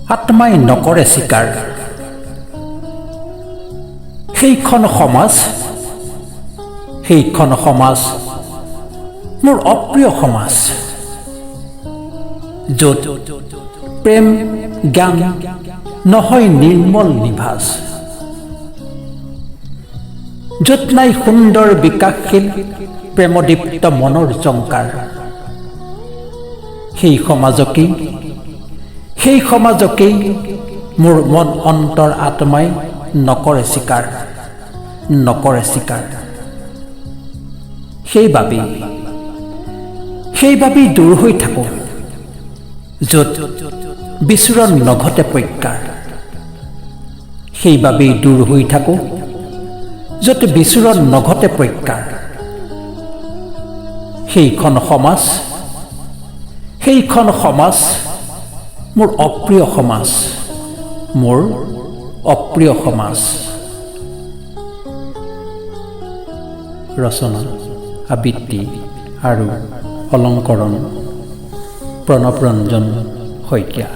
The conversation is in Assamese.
আত্মাই নকৰে স্বীকাৰ। সেইখন সমাজ মোৰ অপ্ৰিয় সমাজ, য'ত প্ৰেম জ্ঞান নহয় নিৰ্মল নিভাজ, য'ত নাই সুন্দৰ বিকাশশীল প্ৰেমদীপ্ত মনৰ জংকাৰ। সেই সমাজকেই মোৰ মন অন্তৰ আত্মাই নকৰে স্বীকাৰ। সেইবাবেই দূৰ হৈ থাকোঁ, য'ত বিচৰণ নঘটে প্ৰজ্ঞাৰ। সেইবাবেই দূৰ হৈ থাকোঁ, য'ত বিচৰণ নঘটে প্ৰজ্ঞাৰ। সেইখন সমাজ মোৰ অপ্ৰিয় সমাজ। ৰচনা আবৃত্তি আৰু অলংকৰণ প্ৰণৱ ৰঞ্জন শইকীয়া।